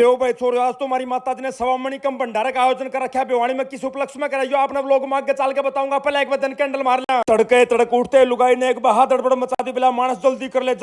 देव भाई छोरो, आज तो हमारी माता जी ने सवा मणि कम भंडारे का आयोजन कर रखा है। भिवानी में किस उपलक्ष्य में कराइयो आपने लोग मांग के चाल के बताऊंगा। पहले एक बार दिन कैंडल मार लिया। तड़के तड़क उठते लुगाई ने एक बार दड़बड़ मचा दी। बिला मानस जल्दी कर ले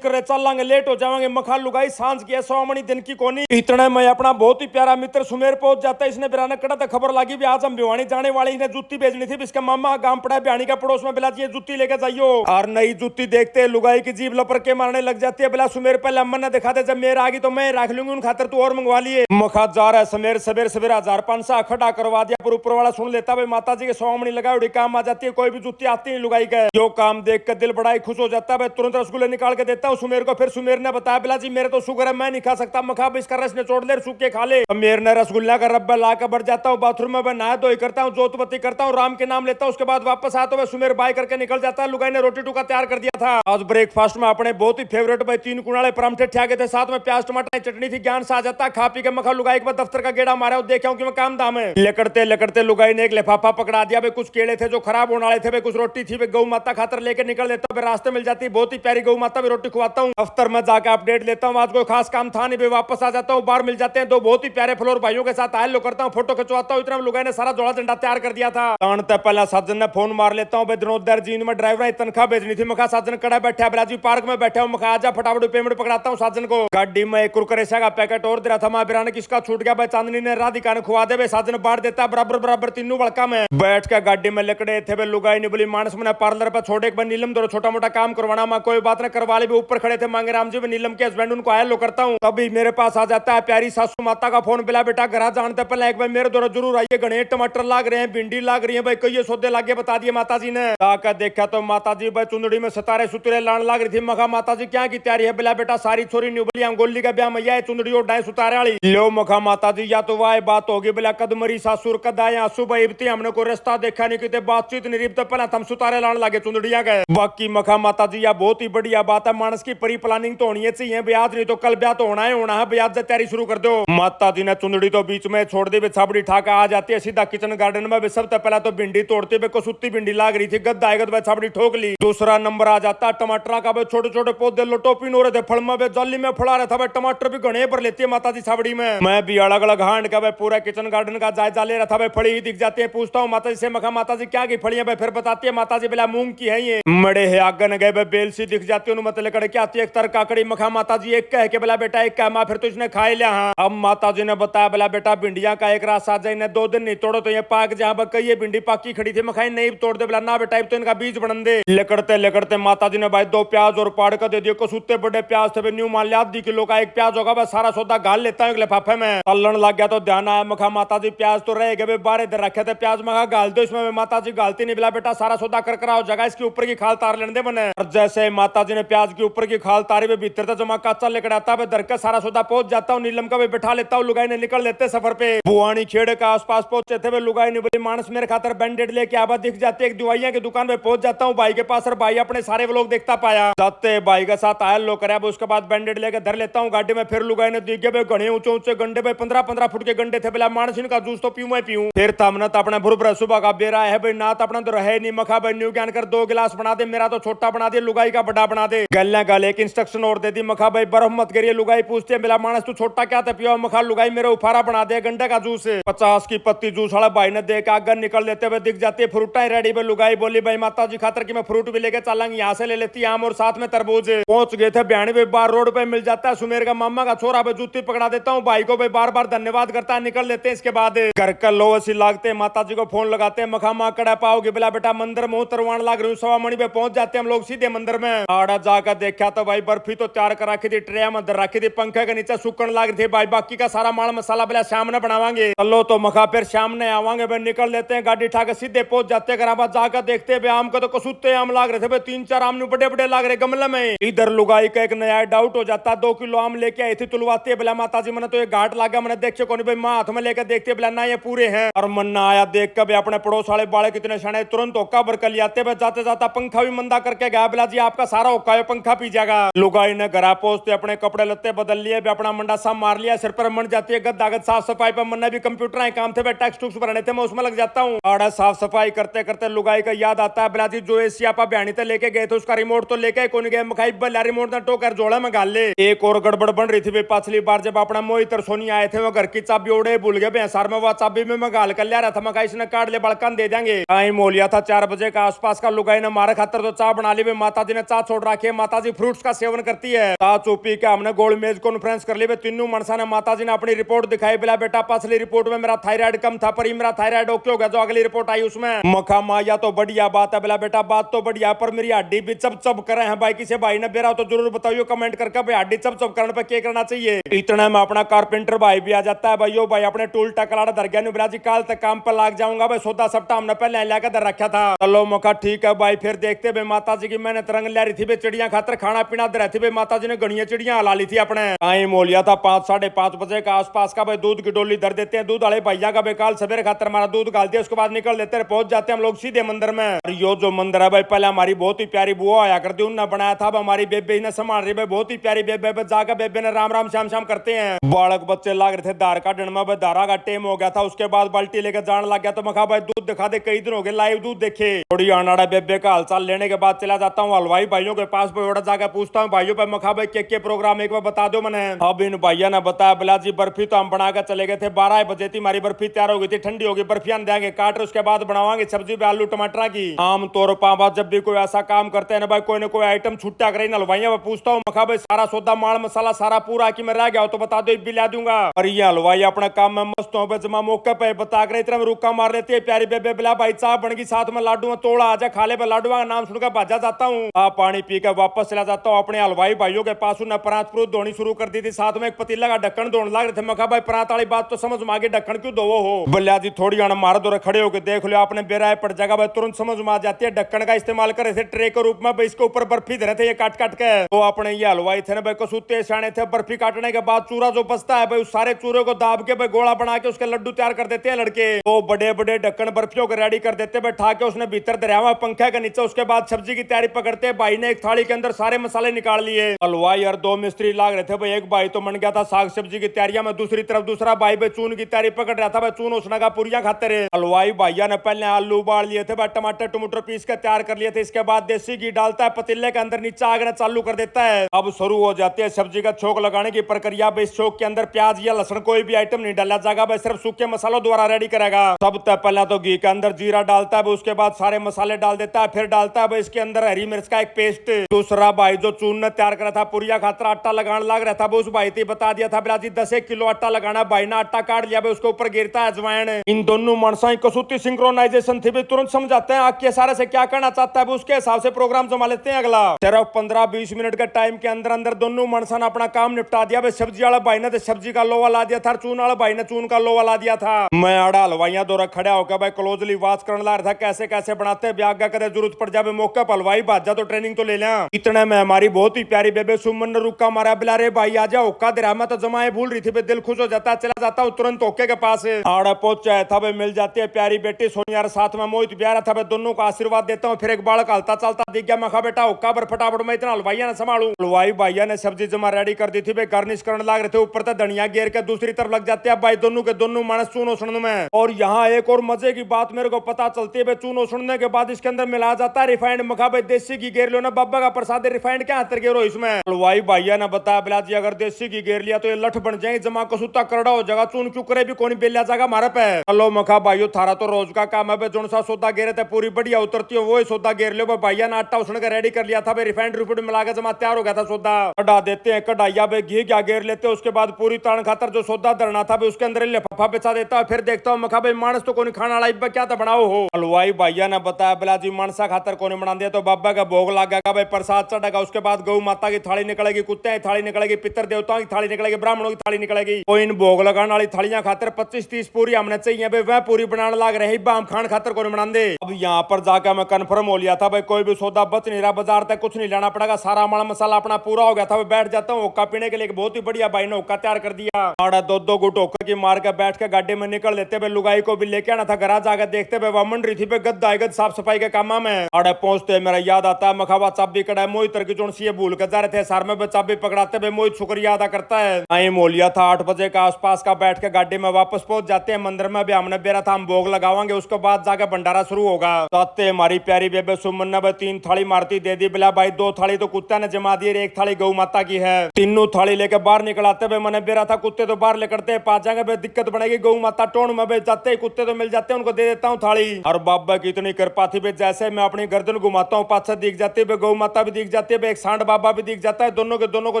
चल लांगे, लेट हो जाएंगे। मखा लुगाई सांझ की है, सवा मणि दिन की कोनी। इतने में अपना बहुत ही प्यारा मित्र सुमेर पहुंच जाता है। इसने बिराना कड़ा तो खबर लगी भी आज हम भिवानी जाने वाले। इन्हें जूती भेजनी थी। इसका मामा गांव पड़ा भिवानी का पड़ोस में। बिला ये जूती लेके जाइयो। और नई जूती देखते लुगाई की जीभ लपर के मारने लग जाती है। बिला सुमेर पहले अम्मा ने दिखा दे, जब मेरे आगी तो मैं रख लूंगी उन खातर, तू और मंगवा लिए। मखा जा रहा है समेर सवेर सवेर 1500 खड़ा करवा दिया। पर ऊपर वाला सुन लेता भाई माता जी के सवा मणि लगा उड़ी काम आ जाती है। कोई भी जूती आती नहीं लुगाई का। जो काम देख कर दिल बड़ा ही खुश हो जाता है। तुरंत रसगुल्ले निकाल के देता हूँ सुमेर को। फिर सुमेर ने बताया, बिला जी मेरे तो शुगर है, मैं नहीं खा सकता। मखा इसका रस ने छोड़ दे, सूख के खा ले। मेरे ने रसगुल्ला का रब्बा ला कर बढ़ जाता हूँ बाथरूम में। नहा धोई करता हूँ, जोतबत्ती करता हूँ, राम के नाम लेता हूँ। उसके बाद वापस आता हुआ सुमेर बाय करके निकल जाता है। लुगाई ने रोटी टुका तैयार कर दिया था। आज ब्रेकफास्ट में अपने बहुत ही फेवरेट भाई 3 कुणाले परांठे ठा गए थे। साथ में प्याज टमाटर चटनी थी। ज्ञान से आ जाता। खा पी के मखा लुगाई के बाद दफ्तर का गेड़ा मारा। देखा हूँ कि मैं काम दाम है। लकड़ते लकड़ते लुगाई ने एक लिफाफा पकड़ा दिया। भाई कुछ केले थे जो खराब होने वाले थे। भाई कुछ रोटी थी। गौ माता खातर लेके निकल लेता हूँ। रास्ते मिल जाती बहुत ही प्यारी गौ माता भी रोटी खुवाता हूँ। दफ्तर में जाकर अपडेट लेता हूँ। आज कोई खास काम था नहीं। वापस आ जाता हूँ। बाहर मिल जाते हैं 2 बहुत ही प्यारे फ्लोर भाइयों के साथ। आयल लो करता हूँ, फोटो खिंचवाता हूँ। इतना लुगाई ने सारा जोड़ा झंडा तैयार कर दिया था। पहला साजन ने फोन मार लेता हूँ। दिनोदर जीन में ड्राइवर तनख्वाह भेजनी थी। मखा साजन कड़ा बैठा बिलाजी पार्क में बैठा हूँ। मखा आजा फटाफट पेमेंट पकड़ाता हूँ साजन को। गाड़ी में एक कुरकुरे का पैकेट और दे रहा था। माँ बिराने किसका छूट गया। भाई चांदनी ने राधिका ने खुआ दे। साजन बांट देता बराबर बराबर तीनों बड़का में बैठ के गाड़ी में लकड़े थे। वे लुगाई ने बोली मानस मैंने पार्लर पर छोड़े एक बार नीलम दो छोटा मोटा काम करवाना। माँ कोई बात न करवा ले। ऊपर खड़े थे मांगे राम जी में नीलम के हस्बैंड, उनको आया लो करता हूँ। तभी मेरे पास आ जाता है प्यारी सासू माता का फोन। बिला बेटा घर जानते पहले एक बार मेरे द्वारा जरूर आइए। गणे टमाटर लाग रहे हैं, भिंडी लाग रही है। भाई कई सौदे लागे बता दिए माता जी ने। आकर देखा तो माता जी भाई चुंदड़ी में सितारे सुतरे लान लाग रही थी। मखा माता जी क्या की तैयारी है। बिला बेटा सारी छोरी न्यूबली अंगोली का ब्याह मैया चुंदड़ी और डाय सुतारे वाली लो। मखा माता जी या तो वाह बात होगी। बिला कद मरी सासुर कद आए आंसू बहीबती। हमने को रास्ता देखा नहीं कितने बातचीत नहीं रिपते पहले हम सुतारे लान लागे चुंदड़िया गए। बाकी मखा माता जी या बहुत ही बढ़िया बात है। मानस की परी प्लानिंग तो होनी चाहिए। ब्याज नहीं तो कल ब्याह तो होना है। ब्याज से तैयारी शुरू कर दो। माता जी ने चुंदड़ी तो बीच में छोड़ दी। छाबड़ी ठाकर आ जाती है सीधा किचन गार्डन में। सबसे पहला तो भिंडी तोड़ती है। सुत्ती भिंडी लाग रही थी। गद्दा आएगा छाबड़ी ठोक ली। दूसरा नंबर आ जाता टमाटर का। छोटे छोटे पौधे लोटोपी हो रहे थे। फल में जाली में फड़ा रहा था। टमाटर भी घने पर लेती है माता जी छाबड़ी में। मैं भी अलग अलग हांड का पूरा किचन गार्डन का जायजा ले रहा था। फड़ी ही दिख जाती है। पूछता हूँ माता जी से, मखा माता जी क्या की फड़ी है। फिर बताती है माता जी बिला मूंग की है ये। मड़े है आगन गए बेल सी दिख जाती है। मतलब लकड़ के आती है एक तर काकड़ी। मखा माता जी एक कह के बिला बेटा एक कह माँ फिर तो इसने खा लिया। हाँ अब माता जी ने बताया बिला बेटा भिंडिया का एक रास आ जाए। इन्हें 2 दिन नहीं तोड़ो तो ये पाक जहाँ पर कई भिंडी पाकी खड़ी थी। मखाई नहीं तोड़ दे बिला ना बेटा तो इनका बीज बन दे। लकड़ते लकड़ते माता जी ने भाई 2 प्याज और पाड़ कर दे दिए। कसुत्ते बड़े प्याज थे। न्यू मान लिया आधी किलो का एक प्याज होगा। बस सारा सौदा गाल लेता हूँ लिफाफे में। तलन लग गया तो ध्यान आया। मखा माता जी प्याज तो रह गए 12 इधर रखे थे प्याज। मखा गाल दो इसमें। माता जी गालती नहीं। बिला बेटा सारा सौदा कर कराओ जगह इसके ऊपर की खाल तार लेने दे बने। और जैसे माता जी ने प्याज के ऊपर की खाल तारी में भीतर तक जमा कच्चा लेकर आता है। दर का सारा सौदा पहुंच जाता हूँ। नीलम का भी बैठा लेता हूँ। लुगाई ने निकल लेते सफर पे। बुआनी खेड़े का आसपास पहुंचे थे। लुगाई ने बोली मानस मेरे खातर बैंडेड लेके आवा। दिख जाती है एक दवाइयां की दुकान पे पहुंच जाता हूँ भाई के पास। और भाई अपने सारे व्लॉग देखता पाया जाते भाई के साथ आयल लो करे। उसके बाद बैंडेड लेके धर लेता हूँ गाड़ी में। फिर लुगाई ने दिखे घने ऊंचे ऊंचे गंडे पे 15-15 फुट के गंडे थे। बिला मानस इनका जूस तो पीऊं मैं पीऊं। फिर तमना तो अपना भुरभुरा सुबह का बेरा है भाई ना तो अपना तो रहे नहीं। मखा भाई न्यू ज्ञान कर 2 गिलास बना दे। मेरा तो छोटा बना दे। लुगाई का बड़ा बना दे। गल गल एक इंस्ट्रक्शन और दे दी। मखा भाई बर्फ मत करिए। लुगाई पूछते बिला मानस तू छोटा क्या था पियो। मखा लुगाई मेरे उफारा बना दे गंडे का जूस 50 की पत्ती जूस वाला भाई ने देख आगे निकल लेते हुए दिख जाती है फ्रूटा ही रेडी। लुगाई बोली भाई माता जी खातर की मैं फ्रूट भी लेके चलांगी। यहाँ से ले लेती आम और साथ में तरबूज। पहुंच गए थे बयानी बार रोड पे मिल जाता है सुमेर का मामा का छोरा। जूती पकड़ा देता हूँ भाई को। भाई बार बार धन्यवाद करता है। निकल लेते हैं। इसके बाद घर का लो ऐसी लागते माता जी को फोन लगाते हैं। मखा माँ कड़ा पाओगे बिला बेटा मंदिर में तरवान लाग रही हूँ। सवा मणि पे पहुंच जाते हैं हम लोग सीधे मंदिर में। आड़ा जाकर देखा तो भाई बर्फी तो तैयार कर रखी थी। ट्रे में रखी थी। पंखे के नीचे सुकन लाग रही थी भाई। बाकी का सारा माल मसाला बिला शाम ने बनावांगे। चलो तो मखा फिर शाम ने आवांगे। भाई निकल लेते हैं गाड़ी उठा के सीधे पहुंच जाते हैं। जाकर देखते हैं आम का तो कसुत्ते आम लाग रहे थे। 3-4 आम बड़े बड़े लाग रहे गमले में। इधर लुगाई का एक नया डाउट हो जाता। 2 किलो आम लेके आई थी तुलवाती है। बिला माता जी मैंने तो ये घाट लागा। मैंने देखे कौन भाई माँ हाथ में लेकर देखते बिला ना ये पूरे हैं। और मन ना आया देख कर अपने पड़ोस वाले बाले कितने शाने तुरंत होका भर कर लियाते। जाते जाता पंखा भी मंदा करके गया। बिला जी आपका सारा होका पंखा पी जाएगा। लुगाई ने घर पहुंचते अपने कपड़े लत्ते बदल लिए। अपना मंडा सा मार लिया। सिर पर मन जाती है गद्दागत साफ सफाई पर। मन भी कंप्यूटर काम थे टैक्स टूक्स भरने थे। मैं उसमें लग जाता हूँ। आड़ा साफ सफाई करते करते लुगाई का याद आता है। बिला जी जो एसी आप बयानी तक लेके गए थे उसका रिमोट तो लेके कौन गए। मखाई बल्ला रिमोट ना टोकर जोड़ा में गाल ले। एक और गड़बड़ बन रही थी। पिछली बार जब अपना मोहित और सोनी आए थे, वो घर की चाबी उड़े भूल गए बेसार में, वो चाबी में मैं गाल कर लिया रहा था, मैं इसने काट ले बड़कन दे देंगे। टाइम हो लिया था 4 बजे का आसपास का, लुगाई ने मारे खातर तो चाय बना ली। माता जी ने चाय छोड़ रखी है, माता जी फ्रूट्स का सेवन करती है। चाय चुपी के हमने गोल मेज कॉन्फ्रेंस कर ली। तीनों मनसा ने माता जी ने अपनी रिपोर्ट दिखाई, बोला बेटा पिछली रिपोर्ट में मेरा थायराइड कम था, पर मेरा थायराइड ओके हो गया, जो अगली रिपोर्ट आई उसमें मखा माया तो बढ़िया बात है। बोला बेटा बात तो बढ़िया, पर मेरी हड्डी भी चप चप करे हैं। भाई किसी भाई ने बेरा तो जरूर बताइए कमेंट करके, भाई हड्डी चप चप करने पे क्या करना चाहिए। इतने में अपना कारपेंटर भाई भी आ जाता है। भाइयों भाई अपने टूल टकलाड़ा धर गया, बोला जी कल तक काम पर लाग जाऊंगा, भाई सौदा सप्ताह हमने पहले लाकर धर रखा था। चलो मौका ठीक है भाई, फिर देखते भाई माता जी की मैंने तरंग ला रही थी भाई, चिड़िया खातर खाना पीना दे रही थी भाई, माता जी ने गणिया चिड़िया हला ली थी अपने। टाइम हो लिया था 5 साढ़े 5 बजे का आसपास का। भाई दूध की डोली धर देते हैं, दूध वाले भैया का बेकाल सवेरे खातर हमारा दूध गाल दिया, उसके बाद निकल लेते हैं, पहुंच जाते हैं हम लोग सीधे मंदिर में। और यो जो मंदिर है भाई पहले हमारी बहुत ही प्यारी बुआ आया करती, उन्होंने बनाया था, हमारी बेबे ने संभाल रही भाई, बहुत ही प्यारी बेबे। जाकर बेबे ने राम राम श्याम श्याम करते हैं। बालक बच्चे लाग रहे थे दार का डंड में, दारा का टेम हो गया था, उसके बाद बाल्टी लेकर जान लग गया, तो मैं कहा भाई दूध दिखा दे, कई दिन हो गए लाइव दूध देखे। थोड़ी आनाड़ा बेबे का हालचाल लेने के बाद चला जाता हूँ हलवाई भाइयों के पास, जाकर पूछता हूँ भाइयों पे मखा भाई के प्रोग्राम एक बार बता दो मैंने। अब इन भैया ने बताया, बोला जी बर्फी तो हम बनाकर चले गए थे, 12 बजे थी हमारी बर्फी तैयार हो गई थी, ठंडी होगी, बर्फियां देंगे काट, उसके बाद बनावाएंगे सब्जी पे आलू टमाटर की। आमतौर पर जब भी कोई ऐसा काम करते हैं ना भाई, कोई ना कोई आइटम छुट्टा करे ना हलवाइया। मैं पूछता हूँ मखा भाई सारा सौदा माल मसाला सारा पूरा कि मैं रह गया हो तो बता दो, भी ला दूंगा। और ये हलवाई अपना काम में मस्त हो, जमा मौके पे बता कर इतना रुका मार लेती है प्यारी बेबे। बिला भाई चाह बन गई, साथ में लाडू में तोड़ा आजा खा ले, लाडू का नाम सुनकर भाजा जाता हूँ। पानी पी कर वापस चला जाता हूँ अपने हलवाई भाइयों के पास। उन्हें परात फ्रूट धोनी शुरू कर दी थी, साथ में एक पतीला का ढक्कन धोने लग रहे थे। मैं कहा भाई परात वाली बात तो समझ में आगे, ढक्कन क्यों धोवो हो। बल्ला जी थोड़ी आना मार दो, खड़े होकर देख लो आपने बेराए पड़ जाएगा भाई, तुरंत समझ में आ जाती है। ढक्कन का इस्तेमाल कर रहे थे ट्रे के रूप में भाई, इसके ऊपर बर्फी धरे थे ये काट काट के। तो अपने ये हलवाई थे ना भाई कसूते शाने थे, बर्फी काटने के बाद चूरा जो बचता है भाई, उस सारे चूरे को दाब के भाई गोला बना के उसके लड्डू तैयार कर देते हैं लड़के। तो बड़े बड़े ढक्कन बर्फियों को रेडी कर देते बैठा के, उसने भीतर दरिया हुआ पंखे के नीचे। उसके बाद सब्जी की तैयारी पकड़ते, भाई ने एक थाली के अंदर सारे मसाले निकाल लिए। हलवाई और 2 मिस्त्री लाग रहे थे भाई, एक भाई तो मन गया था साग सब्जी की तैयारियां में, दूसरी तरफ दूसरा भाई भाई चून की तैयारी पकड़ रहा था भाई, चून उसने का पूरियां खाते रहे। हलवाई भैया ने पहले आलू उबाल लिए थे भाई, टमाटर टमाटर पीस के तैयार कर लिए थे, इसके बाद देसी घी डालता है पतीले के अंदर, नीचे आग चालू कर देता है। अब शुरू हो जाती है सब्जी का छोक लगाने की प्रक्रिया। इस छोक के अंदर प्याज या लहसुन कोई भी आइटम नहीं डाला जाएगा भाई, सिर्फ सूखे मसालों द्वारा रेडी करेगा। सबसे पहले तो घी के अंदर जीरा डालता है, उसके बाद सारे मसाले डाल देता है, फिर डालता है भाई इसके अंदर हरी मिर्च का एक पेस्ट। दूसरा भाई जो चून ने तैयार करा था पुरिया खातर आटा लगाने लग रहा था, उस भाई ने बता दिया था बिला जी 10 किलो आटा लगाना। भाई ने आटा काट लिया, उसके ऊपर गिरता है अजवाइन। इन दोनों मनसा की कसूती सिंक्रोनाइजेशन थी, तुरंत समझाते हैं आगे सारे से क्या करना चाहता है, उसके हिसाब से प्रोग्राम जमा लेते हैं। अगला सिर्फ 15-20 मिनट के टाइम के अंदर अंदर दोनों मनसा ने अपना काम निपटा दिया। सब्जी वाला भाई ने सब्जी का लोवा ला दिया था, चून वाला भाई ने चून का लोवा ला दिया था। मैं आड़ा हलवाइयां दौरा खड़ा होकर भाई क्लोजली वाच करने लगा था, कैसे कैसे बनाते हैं, ब्याग कदे जरूरत पड़ जाए मौके पर हलवाई भाजा तो ट्रेनिंग तो ले लिया। इतने में हमारी बहुत ही प्यारी बेबे सुमन ने रुका मारा, बिला रे भाई आजा ओका दे रहा, मैं तो जमाए भूल रही थी, दिल खुश हो जाता, चला जाता हूँ तुरंत ओके के पास। आड़ा पहुंचा था भाई, मिल जाती है प्यारी बेटी सोनिया, साथ में मोहित प्यारा था भाई, दोनों का आशीर्वाद देता हूँ। फिर एक बालक हलता चलता दिख गया, मैं कहा बेटा ओका पर फटाफट मैं इतना हलवाइया ने संभालू। हलवाई भैया ने सब्जी जमा रेडी कर दी थी भाई, गार्निश करने लग रहे थे, ऊपर तक धनिया घेर के दूसरी तरफ लग जाते हैं भाई, दोनों के दोनों मानस चून ओसने में। और यहाँ एक और मजे की बात मेरे को पता चलती है भाई, चून ओसने के बाद इसके अंदर मिला जाता है रिफाइंड। मखा भाई देसी घी घेर लो ना, बाबा का प्रसाद रिफाइंड क्या हाथ घेरो इसमें। हलवाई भैया ने बताया बिला जी अगर देसी घी घेर लिया तो ये लठ बन जाएंगे, जमा कसूता करड़ा हो जाएगा, चून क्यों करे भी कोई बेलिया जाएगा हमारे पे। हेलो मखा भाइयों थारा तो रोज का काम है, जो सा सौदा घेरे थे पूरी बढ़िया उतरती हो वो ही सौदा घेर लो। भैया ने आटा उसने रेडी कर लिया था भाई, रिफाइंड रिफाइंड मिला के जमा तैयार हो गया था सौदा। कढ़ा देते हैं कढ़ाइया भाई, घी क्या घेर लेते हैं, उसके बाद पूरी तान खातर जो सौदा धरना था भाई उसके अंदर लिफाफा बिछा देता है। फिर देखता हूँ मखा भाई मानस तो कोई खाना वाला क्या था बनाओ हो। हलवाई भैया ने बताया बिला जी मानसा खातर कोने बना दिया, तो बाबा का भोग लगेगा भाई, प्रसाद चढ़ेगा, उसके बाद गौ माता की थाली निकलेगी, कुत्ते की थाली निकलेगी, पितर देवताओं की थाली निकलेगी, ब्राह्मणों की थाली निकलेगी। कोई इन भोग लगाने वाली थालियां खातर 25-30 पूरी हमने चाहिए भाई, वह पूरी बनाने लग रहे बाम खान खातर कोने बना दे। अब यहाँ पर जाकर मैं कंफर्म हो लिया था भाई, कोई भी सौदा बच नहीं रहा, बाजार तक कुछ नहीं लाना पड़ेगा, सारा माल मसाला अपना पूरा हो गया था। बैठ जाता हूँ होक्का पीने के लिए, बहुत ही बढ़िया भाई ने होक्का तैयार कर दिया। 2-2 गुट होक्का की मार के बैठ के गाड़ी में निकल लेते भाई, लुगाई को भी लेके आना था घर जाकर देखते भाई वामन रही थी गद्दा गद साफ सफाई के कामा में। अरे पहुंचते मेरा याद आता है मखावा चाबी कड़ा मोहित तरकी चुन सी भूल कर जा रहे थे सर में चाबी पकड़ाते भाई मोहित शुक्रिया अदा करता है। आई मोलिया था 8 बजे का आसपास का, बैठ के गाड़ी में वापस पहुंच जाते हैं मंदिर में भी हमने बेरा था हम भोग लगावांगे, उसके बाद जाके भंडारा शुरू होगा। ताते हमारी प्यारी बेबे सुमन ने भाई 3 थाली मारती दे दी बिला भाई, 2 थाली तो कुत्ता ने जमा दी, 1 थाली गौ माता की है। तीनों थाली लेके बाहर निकल आते भाई, मैंने बेरा था कुत्ते तो बाहर लेकर पा जाएंगे भाई, दिक्कत बनेगी। गौ माता टोन में बेच जाते कुत्ते तो मिल जाते हैं, उनको दे देता हूँ थाली। और बाबा की इतनी कृपा थी भाई, जैसे मैं अपनी गर्दन घुमाता हूँ पाछे दिख जाती है गौ माता भी दिख जाती है, एक सांड बाबा भी दिख जाता है, दोनों के दोनों को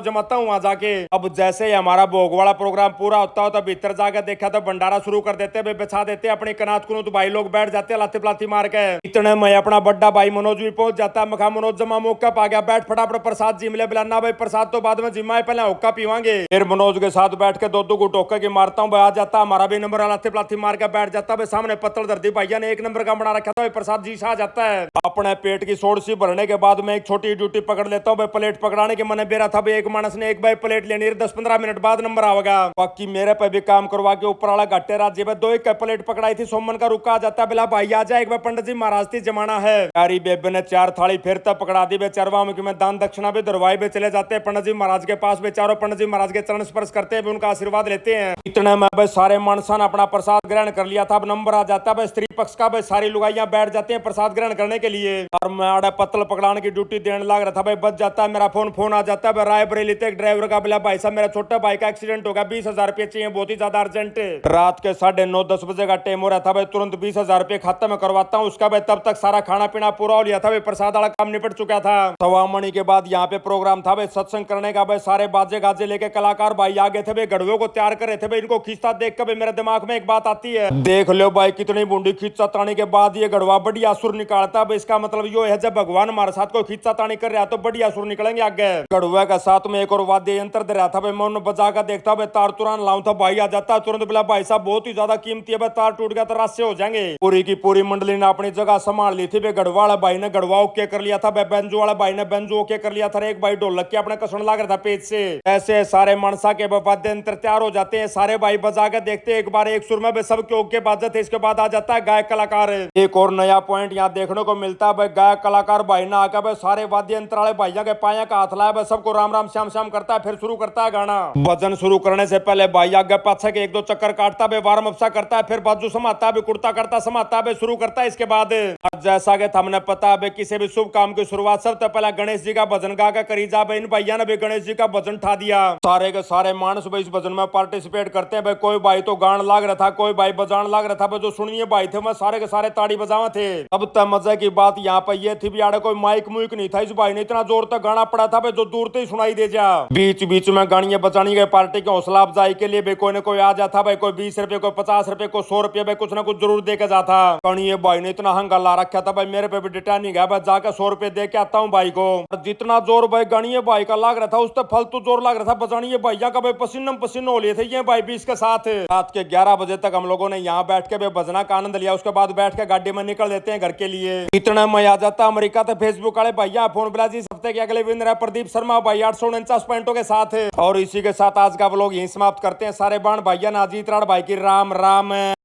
जमाता हूँ वहां जाके। अब जैसे ही हमारा भोग वाला प्रोग्राम पूरा होता हो तो भीतर जाकर देखा तो भंडारा शुरू कर देते भाई, बिछा देते अपनी कनात कुनूत, भाई लोग बैठ जाते लाती प्लाती मार के। इतने में अपना बड़ा भाई मनोज भी पहुंच जाता है। मखा मनोज जमा मौका पा गया, बैठ फटाफट प्रसाद जी मिले बिलाना भाई, प्रसाद तो बाद में जिम्मा है, पहले हुक्का पीवांगे। फिर मनोज के साथ बैठ के 2-2 गुट होक्का की मारता हूँ भाई, आ जाता हमारा भी नंबर लाती प्लाती मार के बैठ जाता भाई, सामने पत्तल दर्दी भैया ने 1 नंबर का बना रखा था, प्रसाद जी आ जाता है। अपने पेट की सोड़ सी भरने के बाद में एक छोटी ड्यूटी पकड़ लेता हूँ भाई, प्लेट पकड़ाने के मन बेरा था भाई, एक मानस ने 1 भाई प्लेट लेनी, 10-15 मिनट बाद नंबर आवेगा। बाकी मेरे पे भी काम करवा के ऊपर वाला घाटे राज्य में 2 प्लेट पकड़ाई थी, सोमन का रुका जाता बिला भाई आ जाए, एक बार पंडित जी महाराज थी जमाना है। प्यारी बेबे ने 4 थाली फिर तक पकड़ा दी, चरवा में दान दक्षिणा भी दरवाई में चले जाते हैं पंडित जी महाराज के पास, बेचारों पंडित जी महाराज के चरण स्पर्श करते हैं, उनका आशीर्वाद लेते हैं। इतने में भाई सारे मानसा ने अपना प्रसाद ग्रहण कर लिया था, अब नंबर आ जाता है भाई, स्त्री पक्ष का भाई सारी लुगाइयां बैठ जाते हैं प्रसाद ग्रहण करने के लिए। और मैं आड़ा पत्तल पकड़ाने की ड्यूटी देने लग रहा था भाई, बच जाता है मेरा फोन आ जाता है रायबरेली एक ड्राइवर का, बोला भाई साहब मेरा छोटा भाई का एक्सीडेंट हो गया, 20,000 रुपये चाहिए, बहुत ही ज्यादा अर्जेंट। रात के 9:30-10 बजे का टाइम हो रहा था भाई, तुरंत 20,000 रुपये खाता में करवाता हूँ उसका भाई, तब तक सारा खाना पीना पूरा हो लिया था भाई, प्रसाद वाला काम निपट चुका था। 1:15 मणि के बाद यहाँ पे प्रोग्राम था भाई सत्संग करने का भाई, सारे बाजे गाजे लेके कलाकार भाई आ गए थे भाई, गढ़वे को तैयार कर रहे थे भाई, इनको खींचता देख कर मेरे दिमाग में एक बात आती है, देख लो भाई कितनी बूंदी खींचा तानी के बाद ये गढ़वा बढ़िया सुर निकालता भाई, इसका मतलब यो है जब भगवान हमारे साथ कोई खींचा तानी कर रहा तो बढ़िया सुर निकलेंगे आगे। गढ़वा का साथ में एक और वाद्य यंत्र दे रहा था भाई, मैं बजा कर देखता भाई, तार तुरान लाऊं था भाई आ जाता तुरंत, बोला भाई साहब बहुत ही ज्यादा कीमती है भाई, तार टूट गया तो रास्ते हो जाएंगे। पूरी की पूरी मंडली ने अपनी जगह संभाल ली थी भाई, गढ़वा वाला भाई ने गढ़वा ओके कर लिया था भाई, बेंजो वाला भाई ने बेंजो ओके कर लिया था, एक भाई ढोलक के अपने कसण लग रहा था पेज से। ऐसे सारे मनसा के वाद्य यंत्र तैयार हो जाते हैं, सारे भाई बजा के देखते हैं, एक बार एक सुर में भाई सबके ओके बाजते थे, इसके बाद आ जाता है गायक कलाकार। एक और नया पॉइंट यहाँ देखने को मिलता है भाई, गायक कलाकार भाई ने आकर भाई सारे वाद्य यंत्र वाले भाइया के पाया का हाथ लाया भाई, सबको राम राम श्याम श्याम करता है, फिर शुरू करता है गाना। भजन शुरू करने से पहले भाई आगे पाछे के 1-2 चक्कर काटता भाई, वार्म अप सा करता है, फिर बाजू समाता है, कुर्ता करता समाता है, शुरू करता है। इसके बाद जैसा कि हमने पता है किसी भी शुभ काम की शुरुआत सबसे पहले गणेश जी का भजन गा के करी जा भाई, इन भैया ने भी गणेश जी का भजन ठा दिया। सारे के सारे मानस भाई इस भजन में पार्टिसिपेट करते हैं भाई, कोई भाई तो गान लाग रहा था, कोई भाई बजान लाग रहा था भाई, जो सुनिए भाई थे मैं सारे के सारे ताड़ी बजावा थे। अब तक मजे की बात यहाँ पे ये थी भी आड़े कोई माइक मुइक नहीं था, इस भाई ने इतना जोर तक गाना पड़ा था भाई जो दूर से ही सुनाई दे जा। बीच बीच में गानियां बजानी गई पार्टी की हौसला अफजाई के लिए भाई, कोई न कोई आ जाता भाई, कोई 20 रुपए, कोई 50 रुपए, कोई 100 रुपए भाई, कुछ ना कुछ जरूर दे के जाता। कहीं भाई ने इतना हंगा ला रखा था भाई, मेरे पे भी डिटा नहीं गया भाई, जाकर 100 रुपए दे के आता हूँ भाई को। जितना जोर भाई गानिये भाई का लाग रहा था, उससे फालतू जोर लाग रहा था बजानिये भैया का भाई, पसीनम पसीन हो लिए थे ये भाई 20 के साथ। रात के 11 बजे तक हम लोगों ने यहाँ बैठ के भजना का आनंद लिया, उसके बाद बैठ के गाड़ी में निकल देते हैं घर के लिए। इतना मैं आ जाता अमेरिका थे फेसबुक वाले भैया फोन बिला जी, हफ्ते के अगले विनर है प्रदीप शर्मा भाई 849 पॉइंटों के साथ। और इसी के साथ आज का व्लॉग यहीं समाप्त करते हैं। सारे बाण भैया नाजीत राण भाई की राम राम।